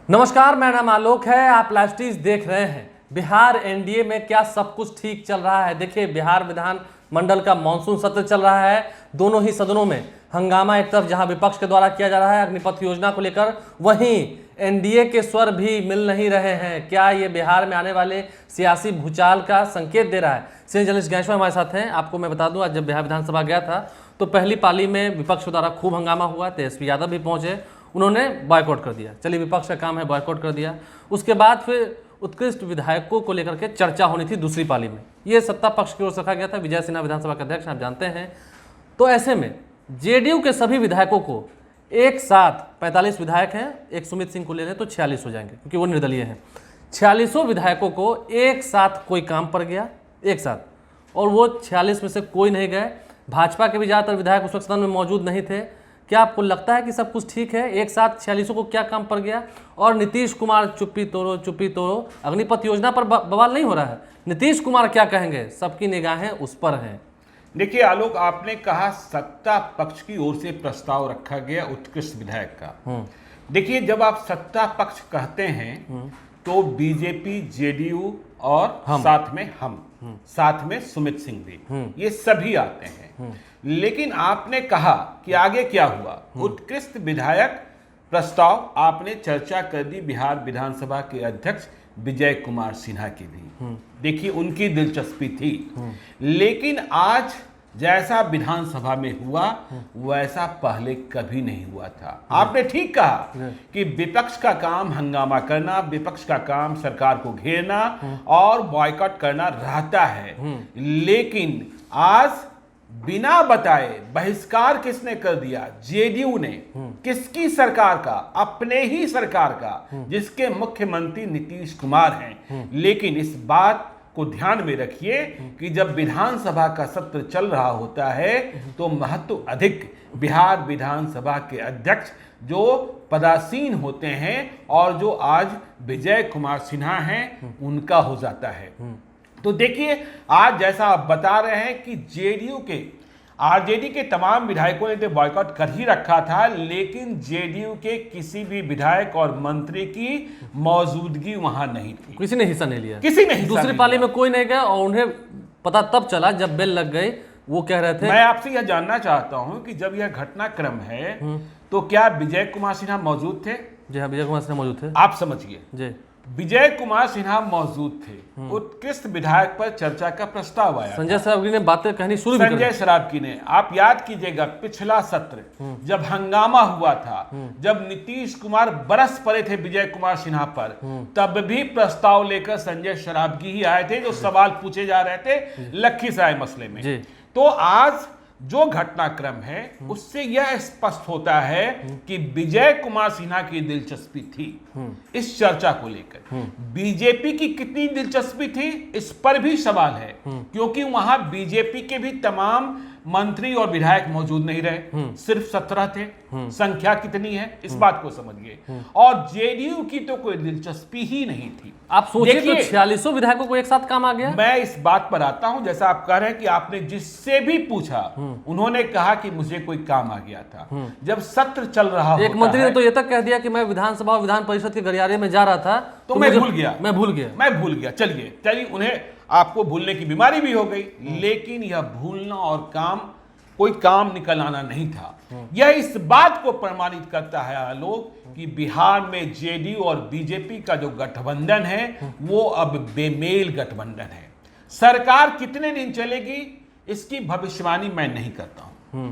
नमस्कार, मेरा नाम आलोक है। आप लाइव देख रहे हैं। बिहार एनडीए में क्या सब कुछ ठीक चल रहा है? देखिए, बिहार विधान मंडल का मानसून सत्र चल रहा है। दोनों ही सदनों में हंगामा एक तरफ जहां विपक्ष के द्वारा किया जा रहा है अग्निपथ योजना को लेकर, वहीं एनडीए के स्वर भी मिल नहीं रहे हैं। क्या ये बिहार में आने वाले सियासी भूचाल का संकेत दे रहा है? सीनियर जर्नलिस्ट गणेश्वर हमारे साथ हैं। आपको मैं बता दूं, आज जब बिहार विधानसभा गया था तो पहली पाली में विपक्ष के द्वारा खूब हंगामा हुआ। तेजस्वी यादव भी पहुंचे, उन्होंने बॉयकॉट कर दिया। चलिए, विपक्ष का काम है बॉयकॉट कर दिया। उसके बाद फिर उत्कृष्ट विधायकों को लेकर के चर्चा होनी थी दूसरी पाली में। ये सत्ता पक्ष की ओर से रखा गया था। विजय सिन्हा विधानसभा के अध्यक्ष, आप जानते हैं। तो ऐसे में जेडीयू के सभी विधायकों को एक साथ 45 विधायक हैं, एक सुमित सिंह को ले लें तो 46 हो जाएंगे क्योंकि वो निर्दलीय हैं। 46 विधायकों को एक साथ कोई काम पड़ गया, एक साथ, और वो 46 में से कोई नहीं गए। भाजपा के भी ज़्यादातर विधायक उस वक्त सदन में मौजूद नहीं थे। क्या आपको लगता है कि सब कुछ ठीक है? एक साथ 46 को क्या काम पड़ गया? और नीतीश कुमार चुप्पी तोड़ो, अग्निपथ योजना पर बवाल नहीं हो रहा है। नीतीश कुमार क्या कहेंगे? सबकी निगाहें उस पर हैं। देखिए आलोक, आपने कहा सत्ता पक्ष की ओर से प्रस्ताव रखा गया उत्कृष्ट विधायक का। देखिए, जब आप सत्ता पक्ष कहते हैं तो बीजेपी, जेडीयू और साथ में साथ में सुमित सिंह भी, ये सभी आते हैं। लेकिन आपने कहा कि आगे क्या हुआ? उत्कृष्ट विधायक प्रस्ताव आपने चर्चा कर दी बिहार विधानसभा के अध्यक्ष विजय कुमार सिन्हा की भी। देखिए, उनकी दिलचस्पी थी। लेकिन आज जैसा विधानसभा में हुआ वैसा पहले कभी नहीं हुआ था। आपने ठीक कहा कि विपक्ष का काम हंगामा करना, विपक्ष का काम सरकार को घेरना और बॉयकॉट करना रहता है। लेकिन आज बिना बताए बहिष्कार किसने कर दिया? जेडीयू ने। किसकी सरकार का? अपने ही सरकार का, जिसके मुख्यमंत्री नीतीश कुमार हैं। लेकिन इस बात को ध्यान में रखिए कि जब विधानसभा का सत्र चल रहा होता है तो महत्व अधिक बिहार विधानसभा के अध्यक्ष जो पदासीन होते हैं और जो आज विजय कुमार सिन्हा हैं, उनका हो जाता है। तो देखिए, आज जैसा आप बता रहे हैं कि जेडीयू के आरजेडी के तमाम विधायकों ने तो बॉयकॉट कर ही रखा था, लेकिन जेडीयू के किसी भी विधायक और मंत्री की मौजूदगी वहां नहीं थी। किसी ने हिस्सा नहीं लिया, किसी ने हिस्सा दूसरी पाली में कोई नहीं गया। और उन्हें पता तब चला जब बेल लग गई। वो कह रहे थे, मैं आपसे यह जानना चाहता हूं कि जब यह घटनाक्रम है तो क्या विजय कुमार सिन्हा मौजूद थे? जी हाँ, विजय कुमार सिन्हा मौजूद थे। आप समझिए जी, विजय कुमार सिन्हा मौजूद थे। उत्कृष्ट विधायक पर चर्चा का प्रस्ताव आया। संजय सरावगी ने बातें कहनी शुरू की। संजय सरावगी ने, आप याद कीजिएगा, पिछला सत्र जब हंगामा हुआ था, जब नीतीश कुमार बरस पड़े थे विजय कुमार सिन्हा पर, तब भी प्रस्ताव लेकर संजय सरावगी ही आए थे, जो सवाल पूछे जा रहे थे लखीसराय मसले में। तो आज जो घटनाक्रम है उससे यह स्पष्ट होता है कि विजय कुमार सिन्हा की दिलचस्पी थी इस चर्चा को लेकर। बीजेपी की कितनी दिलचस्पी थी इस पर भी सवाल है, क्योंकि वहां बीजेपी के भी तमाम मंत्री और विधायक मौजूद नहीं रहे, सिर्फ 17 थे। संख्या कितनी है इस बात को समझिए। और जेडीयू की तो कोई दिलचस्पी ही नहीं थी। आप सोचिए तो 46 विधायकों को एक साथ काम आ गया। मैं इस बात पर आता हूं, जैसा आप कह रहे हैं कि आपने जिससे भी पूछा उन्होंने कहा कि मुझे कोई काम आ गया था। जब सत्र चल रहा एक मंत्री ने तो ये तक कह दिया कि मैं विधानसभा और विधान परिषद के गलियारे में जा रहा था तो मैं भूल गया। चलिए, उन्हें आपको भूलने की बीमारी भी हो गई, लेकिन यह भूलना और कोई काम निकल आना नहीं था। यह इस बात को प्रमाणित करता है आलोक कि बिहार में जेडीयू और बीजेपी का जो गठबंधन है वो अब बेमेल गठबंधन है। सरकार कितने दिन चलेगी इसकी भविष्यवाणी मैं नहीं करता हूं।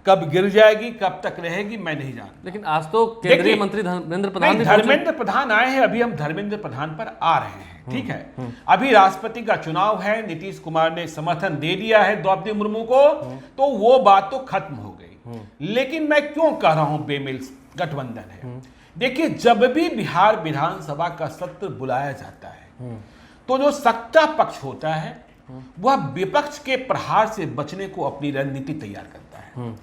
कब गिर जाएगी, कब तक रहेगी, मैं नहीं जानता। लेकिन आज तो केंद्रीय मंत्री धर्मेंद्र प्रधान आए हैं। अभी हम धर्मेंद्र प्रधान पर आ रहे हैं, ठीक है। अभी राष्ट्रपति का चुनाव है, नीतीश कुमार ने समर्थन दे दिया है द्रौपदी मुर्मू को, तो वो बात तो खत्म हो गई। लेकिन मैं क्यों कह रहा हूं बेमेल गठबंधन है? देखिए, जब भी बिहार विधानसभा का सत्र बुलाया जाता है तो जो सत्ता पक्ष होता है वह विपक्ष के प्रहार से बचने को अपनी रणनीति तैयार करता है।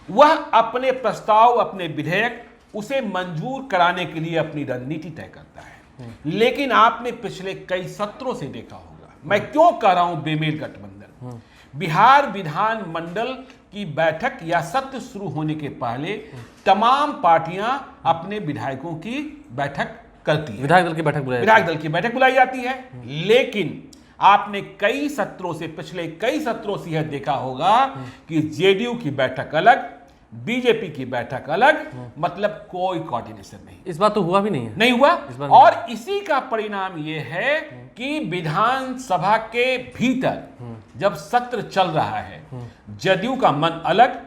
वह अपने प्रस्ताव, अपने विधेयक उसे मंजूर कराने के लिए अपनी रणनीति तय करता है। लेकिन आपने पिछले कई सत्रों से देखा होगा, मैं क्यों कह रहा हूं बेमेल गठबंधन। बिहार विधान मंडल की बैठक या सत्र शुरू होने के पहले तमाम पार्टियां अपने विधायकों की बैठक करती है, विधायक दल की बैठक बुलाई विधायक दल की बैठक बुलाई जाती है। लेकिन आपने कई सत्रों से, पिछले कई सत्रों से यह देखा होगा कि जेडीयू की बैठक अलग, बीजेपी की बैठक अलग, मतलब कोई कोऑर्डिनेशन नहीं। इस बार तो हुआ भी नहीं है, नहीं हुआ। इस बार और इसी का परिणाम यह है कि विधानसभा के भीतर जब सत्र चल रहा है, जदयू का मन अलग,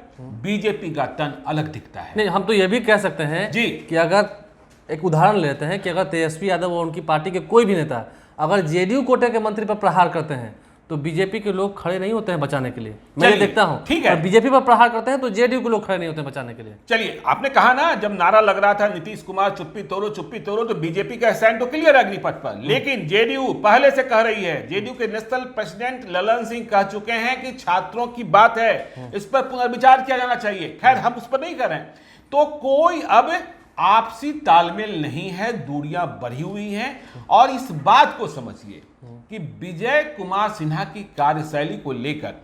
बीजेपी का तन अलग दिखता है। नहीं, हम तो ये भी कह सकते हैं जी कि अगर एक उदाहरण लेते हैं कि अगर तेजस्वी यादव और उनकी पार्टी के कोई भी नेता अगर जेडीयू कोटे के मंत्री पर प्रहार करते हैं तो बीजेपी के लोग खड़े नहीं होते हैं बचाने के लिए। मैं ये देखता हूं, ठीक है। और बीजेपी पर प्रहार करते हैं तो जेडीयू के लोग खड़े नहीं होते हैं बचाने के लिए। चलिए, आपने कहा ना जब नारा लग रहा था नीतीश कुमार चुप्पी तोड़ो चुप्पी तोड़ो, तो बीजेपी का स्टैंड तो क्लियर है अग्निपथ पर। लेकिन जेडीयू पहले से कह रही है, जेडीयू के नेशनल प्रेसिडेंट ललन सिंह कह चुके हैं कि छात्रों की बात है, इस पर पुनर्विचार किया जाना चाहिए। खैर, हम उस पर नहीं कर रहे हैं। तो कोई अब आपसी तालमेल नहीं है, दूरियां बढ़ी हुई हैं। और इस बात को समझिए कि विजय कुमार सिन्हा की कार्यशैली को लेकर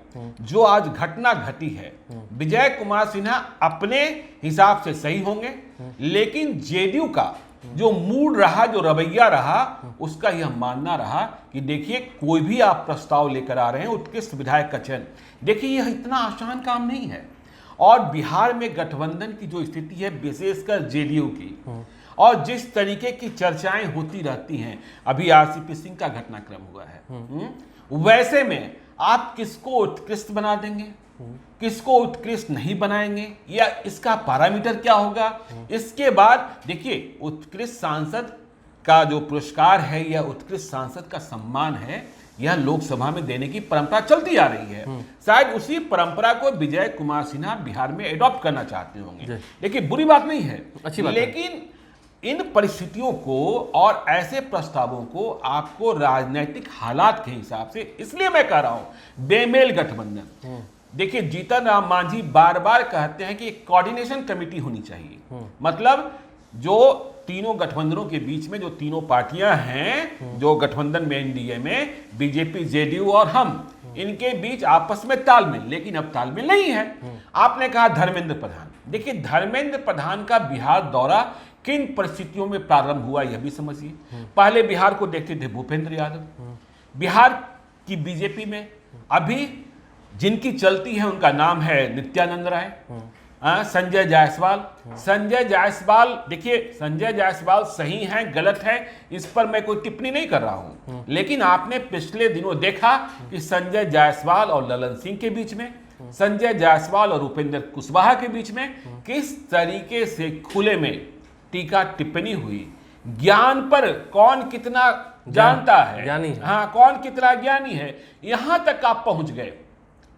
जो आज घटना घटी है, विजय कुमार सिन्हा अपने हिसाब से सही होंगे, लेकिन जेडीयू का जो मूड रहा, जो रवैया रहा, उसका यह मानना रहा कि देखिए कोई भी आप प्रस्ताव लेकर आ रहे हैं, उत्कृष्ट विधायक का चयन, देखिए यह इतना आसान काम नहीं है। और बिहार में गठबंधन की जो स्थिति है, विशेषकर जेडीयू की, और जिस तरीके की चर्चाएं होती रहती हैं, अभी आरसीपी सिंह का घटनाक्रम हुआ है, वैसे में आप किसको उत्कृष्ट बना देंगे, किसको उत्कृष्ट नहीं बनाएंगे, या इसका पैरामीटर क्या होगा। इसके बाद देखिए, उत्कृष्ट सांसद का जो पुरस्कार है या उत्कृष्ट सांसद का सम्मान है, यह लोकसभा में देने की परंपरा चलती आ रही है। शायद उसी परंपरा को विजय कुमार सिन्हा बिहार में एडॉप्ट करना चाहते होंगे, लेकिन बुरी बात नहीं है, अच्छी बात लेकिन इन परिस्थितियों को और ऐसे प्रस्तावों को आपको राजनीतिक हालात के हिसाब से, इसलिए मैं कह रहा हूं बेमेल गठबंधन। देखिए, जीतन राम मांझी बार बार कहते हैं कि एक कोऑर्डिनेशन कमेटी होनी चाहिए। मतलब जो तीनों गठबंधनों के बीच में जो तीनों पार्टियां हैं, जो गठबंधन में एनडीए में बीजेपी, जेडीयू और हम, इनके बीच आपस में तालमेल, लेकिन अब तालमेल नहीं है। आपने कहा धर्मेंद्र प्रधान, देखिए धर्मेंद्र प्रधान का बिहार दौरा किन परिस्थितियों में प्रारंभ हुआ यह भी समझिए। पहले बिहार को देखते थे भूपेंद्र यादव, बिहार की बीजेपी में अभी जिनकी चलती है उनका नाम है नित्यानंद राय, संजय जायसवाल। संजय जायसवाल, देखिए संजय जायसवाल सही हैं गलत है, इस पर मैं कोई टिप्पणी नहीं कर रहा हूं, लेकिन आपने पिछले दिनों देखा कि संजय जायसवाल और ललन सिंह के बीच में, संजय जायसवाल और उपेंद्र कुशवाहा के बीच में किस तरीके से खुले में टीका टिप्पणी हुई। ज्ञान पर कौन कितना जानता है, ज्ञानी है, हाँ, कौन कितना ज्ञानी है, यहां तक आप पहुंच गए।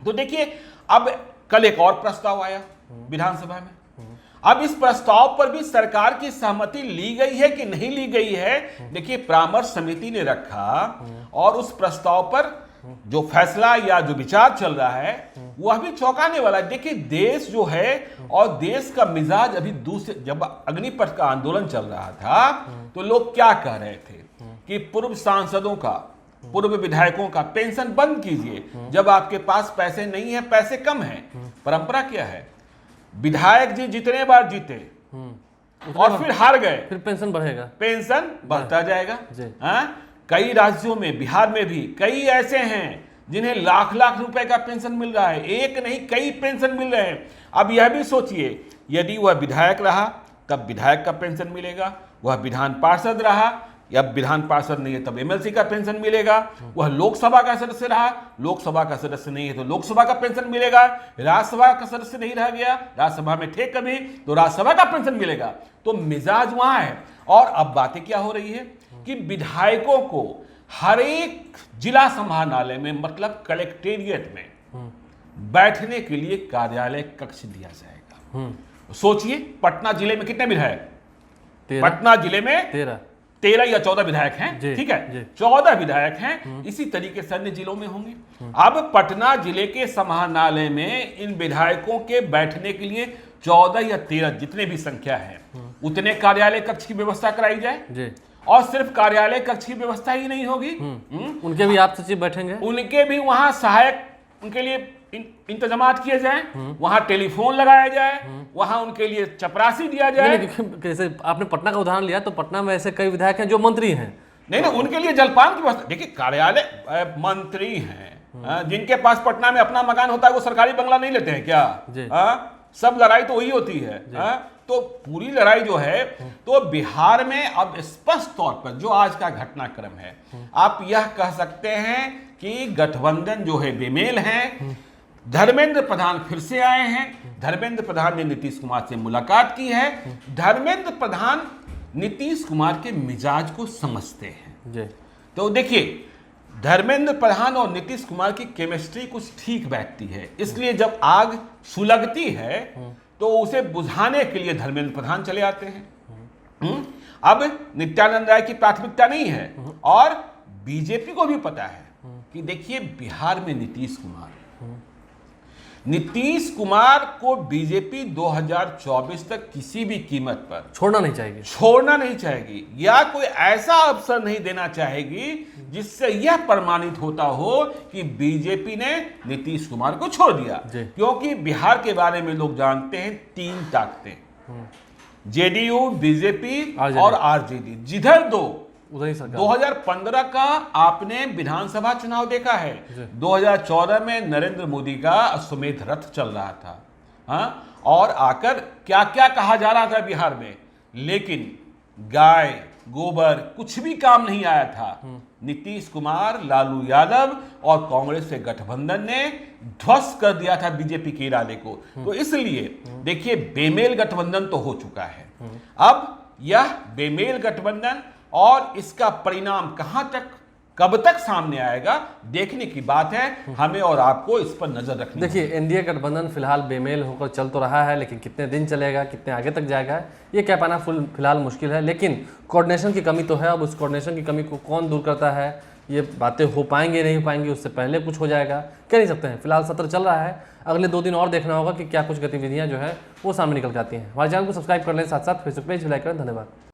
तो देखिए, अब कल एक और प्रस्ताव आया विधानसभा में। अब इस प्रस्ताव पर भी सरकार की सहमति ली गई है कि नहीं ली गई है, देखिए परामर्श समिति ने रखा, और उस प्रस्ताव पर जो फैसला या जो विचार चल रहा है वह भी चौंकाने वाला है। देखिए, देश जो है और देश का मिजाज अभी दूसरे, जब अग्निपथ का आंदोलन चल रहा था तो लोग क्या कह रहे थे कि पूर्व सांसदों का, पूर्व विधायकों का पेंशन बंद कीजिए, जब आपके पास पैसे नहीं है, पैसे कम है। परंपरा क्या है, विधायक जी जितने बार जीते और फिर हार गए, फिर पेंशन बढ़ेगा, पेंशन बढ़ता जाएगा। कई राज्यों में, बिहार में भी कई ऐसे हैं जिन्हें लाख लाख रुपए का पेंशन मिल रहा है, एक नहीं कई पेंशन मिल रहे हैं। अब यह भी सोचिए, यदि वह विधायक रहा तब विधायक का पेंशन मिलेगा, वह विधान पार्षद रहा या विधान पार्षद नहीं है तब एमएलसी का पेंशन मिलेगा, वह लोकसभा का सदस्य रहा, लोकसभा का सदस्य नहीं है तो लोकसभा का पेंशन मिलेगा, राज्यसभा का सदस्य नहीं रह गया, राज्यसभा में थे कभी तो राज्यसभा का पेंशन मिलेगा। तो मिजाज वहां है। और अब बातें क्या हो रही है कि विधायकों को हर एक जिला समाहरणालय में, मतलब कलेक्टेरिएट में बैठने के लिए कार्यालय कक्ष दिया जाएगा। सोचिए, पटना जिले में कितने विधायक, पटना जिले में 13 या 14 विधायक हैं, ठीक है, 14 विधायक हैं, इसी तरीके से अन्य जिलों में होंगे। अब पटना जिले के समाहरणालय में इन विधायकों के बैठने के लिए 14 या 13 जितने भी संख्या है, उतने कार्यालय कक्ष की व्यवस्था कराई जाए। और सिर्फ कार्यालय कक्ष की व्यवस्था ही नहीं होगी, उनके भी आप सचिव बैठेंगे, उनके भी वहां सहायक उनके लिए इंतजामात किए जाए, वहां टेलीफोन लगाया जाए, वहां उनके लिए चपरासी दिया जाए। जैसे आपने पटना का उदाहरण लिया, तो पटना में ऐसे कई विधायक हैं जो मंत्री हैं। नहीं, उनके लिए जलपान की व्यवस्था। देखिए, कार्यालय मंत्री हैं, जिनके पास पटना में अपना मकान होता है, वो सरकारी बंगला नहीं लेते हैं क्या? सब लड़ाई तो वही होती है। तो पूरी लड़ाई जो है, तो बिहार में अब स्पष्ट तौर पर जो आज का घटनाक्रम है, आप यह कह सकते हैं कि गठबंधन जो है बेमेल है। धर्मेंद्र प्रधान फिर से आए हैं। धर्मेंद्र प्रधान ने नीतीश कुमार से मुलाकात की है। धर्मेंद्र प्रधान नीतीश कुमार के मिजाज को समझते हैं। तो देखिए, धर्मेंद्र प्रधान और नीतीश कुमार की केमिस्ट्री कुछ ठीक बैठती है, इसलिए जब आग सुलगती है तो उसे बुझाने के लिए धर्मेंद्र प्रधान चले आते हैं। अब नित्यानंद राय की प्राथमिकता नहीं है, और बीजेपी को भी पता है कि देखिए, बिहार में नीतीश कुमार को बीजेपी 2024 तक किसी भी कीमत पर छोड़ना नहीं चाहेगी, या कोई ऐसा अवसर नहीं देना चाहेगी जिससे यह प्रमाणित होता हो कि बीजेपी ने नीतीश कुमार को छोड़ दिया। क्योंकि बिहार के बारे में लोग जानते हैं 3 ताकतें, जेडीयू, बीजेपी और आरजेडी। जिधर 2015 का आपने विधानसभा चुनाव देखा है, 2014 में नरेंद्र मोदी का अश्वमेध रथ चल रहा था, और आकर क्या क्या कहा जा रहा था बिहार में, लेकिन गाय गोबर कुछ भी काम नहीं आया था। नीतीश कुमार, लालू यादव और कांग्रेस के गठबंधन ने ध्वस्त कर दिया था बीजेपी के इरादे को। तो इसलिए देखिए, बेमेल गठबंधन तो हो चुका है। अब यह बेमेल गठबंधन और इसका परिणाम कहां तक, कब तक सामने आएगा, देखने की बात है। हमें और आपको इस पर नजर रखनी। देखिए, एनडीए गठबंधन फिलहाल बेमेल होकर चल तो रहा है, लेकिन कितने दिन चलेगा, कितने आगे तक जाएगा, ये कह पाना फिलहाल मुश्किल है। लेकिन कोऑर्डिनेशन की कमी तो है। अब उस कोऑर्डिनेशन की कमी को कौन दूर करता है, ये बातें हो पाएंगे नहीं हो पाएंगी, उससे पहले कुछ हो जाएगा, कह नहीं सकते हैं। फिलहाल सत्र चल रहा है, अगले 2 दिन और देखना होगा कि क्या कुछ गतिविधियां जो है वो सामने निकल के आती हैं। हमारे चैनल को सब्सक्राइब कर लें, साथ साथ फेसबुक पेज भी लाइक करें। धन्यवाद।